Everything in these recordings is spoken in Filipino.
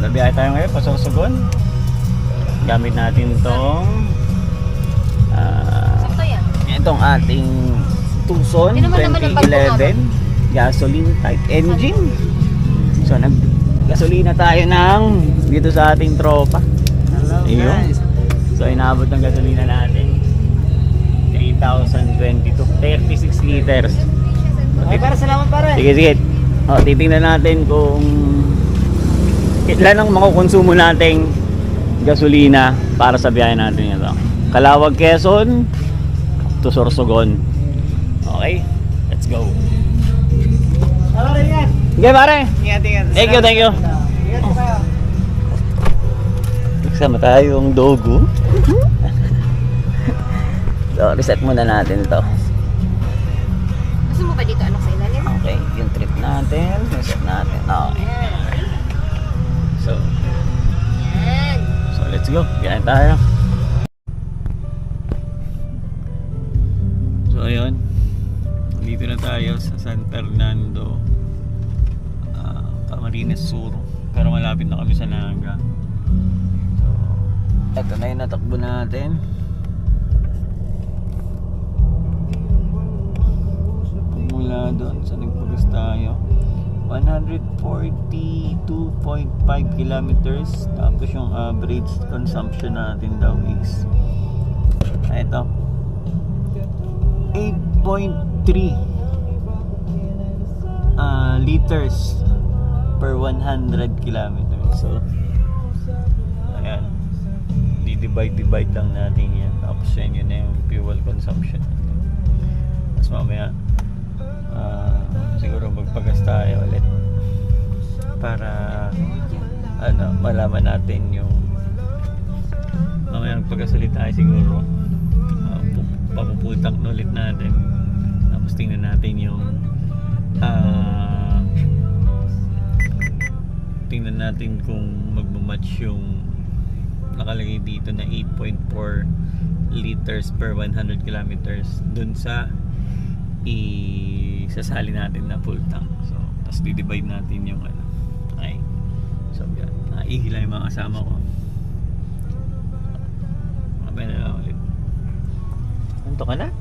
Biyahe tayo ngayon, Pasorsogon. Gamit natin itong itong ating Tucson 2011 gasoline type engine. So nag-gasolina tayo ng dito sa ating tropa. Ayun. So inabot ng gasolina natin 3,022, 36 liters. Okay, para salamat pare. Sige. Titingnan natin kung ilan ang makukonsumo nating gasolina para sa biyahe natin ito. Calawag, Quezon to Sorsogon. Okay, let's go. Okay pare. Ingat. Thank you. Kasama tayong dogo. So, reset muna natin ito. Gusto mo ba dito sa ilalim? Okay, yung trip natin, reset natin. Okay. So let's go. Biyahe tayo. So ayun. Dito na tayo sa San Fernando, Camarines Sur. Pero malapit na kami sa Naga. So ito na yung natakbo natin. Mula doon sa nagpulis tayo 142.5 kilometers. Tapos yung average consumption natin daw is ito 8.3 liters per 100 kilometers. So ayan, di-divide lang natin yan. Tapos yun na yung fuel consumption. Tapos mamaya siguro magpagas tayo ulit para malaman natin yung mamaya magpagas ulit tayo siguro. Papupultak na ulit natin, tapos tingnan natin yung tingnan natin kung magmamatch yung nakalagay dito na 8.4 liters per 100 kilometers dun sa isasali natin na full tank. So, tapos di-divide natin yung okay. So, yan. Naihila yung mga kasama ko. Mabay na lang ulit. Anto ka na?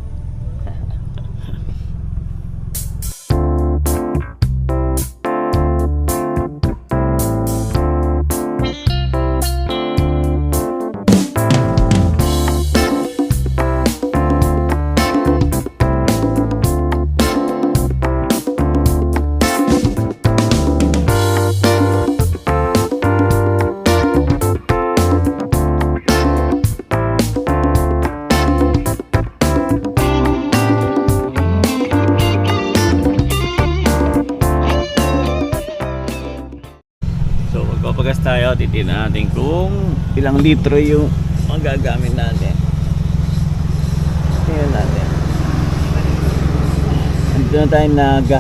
Pagas tayo, titignan natin kung ilang litro yung magagamit natin. Tingnan natin. Andito na tayo Naga.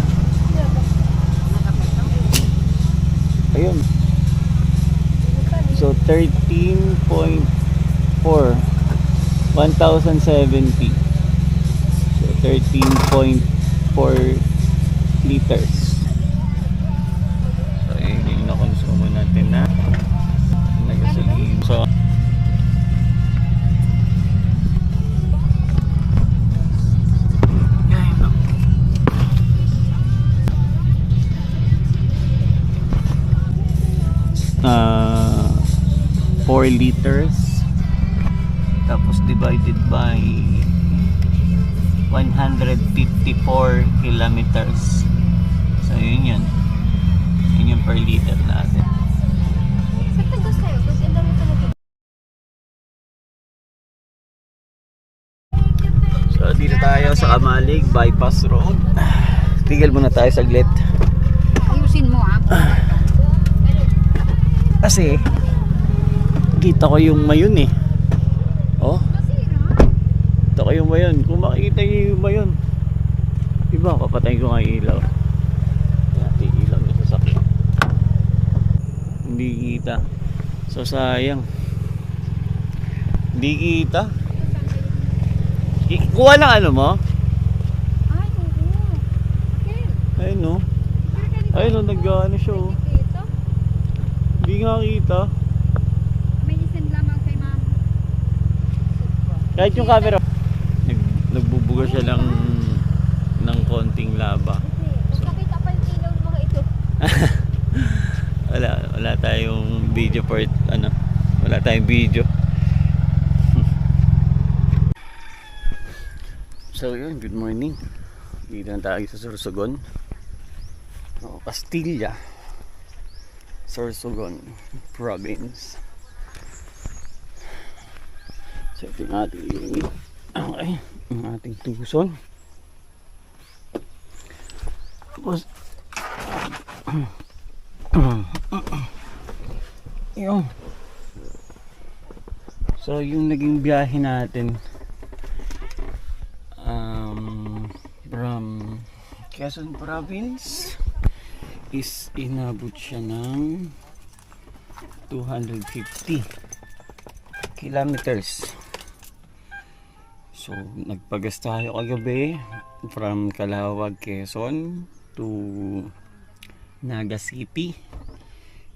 Ayun. So 13.4 1,070. So 13.4 liters. Natin na gasolina. So uh, 4 liters tapos divided by 154 kilometers. So yun yung per liter natin. So dito tayo sa Kamalig Bypass Road. Tigil muna tayo saglit. Ayusin mo Kasi kita ko yung mayon eh. Oh. Kita ko yung mayon. Kung makikita nyo yung mayon, diba papatayin ko nga yung ilaw. Yung ilaw na sasakyan. Hindi kita. So sayang. Hindi kita. Kuha ng ano mo? Ayun no. Ayun no, nag-ano siya oh. Hindi nga kita. May isend lamang kay ma'am. Kahit yung camera. Nagbubuga siya lang ng konting laba. Kasi, nakita pa yung ilaw ng mga ito. Wala tayong video for ano. Wala tayong video. So yun, good morning. Dito na tayo sa Sorsogon. Castilla. Sorsogon province. So ito yung ating unit. Okay, ang ating tuson. Tapos yun. So yung naging biyahe natin from Quezon province is inabot siya ng 250 kilometers. So nagpagas tayo kagabi from Calawag, Quezon to Naga City,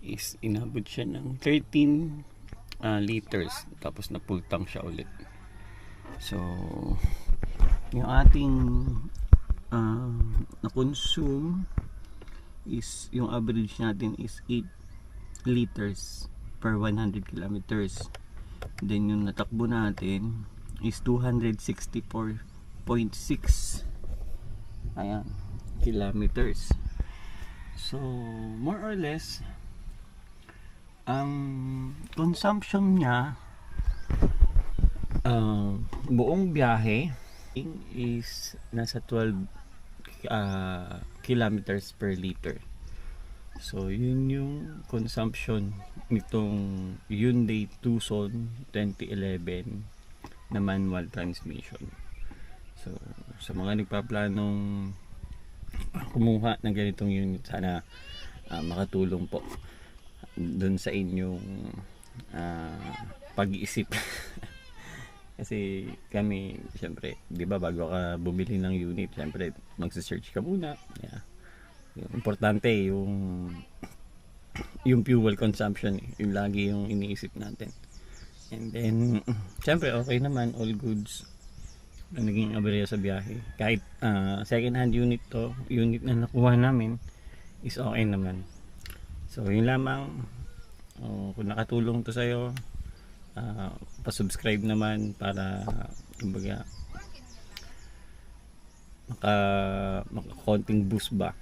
is inabot siya ng 13 liters, tapos napultang siya ulit. So yung ating na-consume is, yung average natin is 8 liters per 100 kilometers. Then yung natakbo natin is 264.6 ayan, kilometers. So more or less ang consumption niya buong biyahe is nasa 12 kilometers per liter. So yun yung consumption nitong Hyundai Tucson 2011 na manual transmission. So sa mga nagpaplanong kumuha ng ganitong unit, sana makatulong po dun sa inyong pag-iisip. Kasi kami, syempre, di ba, bago ka bumili ng unit, syempre magse-search ka muna. Yeah. Importante yung fuel consumption, yung lagi yung iniisip natin. And then syempre okay naman, all goods na naging aberya sa biyahe. Kahit second hand unit to, unit na nakuha namin, is okay naman. So yun lamang. Kung nakatulong to sa'yo, pa-subscribe naman para kumbaga maka-konting boost ba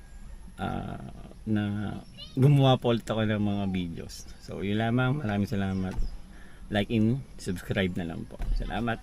na gumawa po ulit ako ng mga videos. So yun lamang, maraming salamat. Like and subscribe na lang po. Salamat.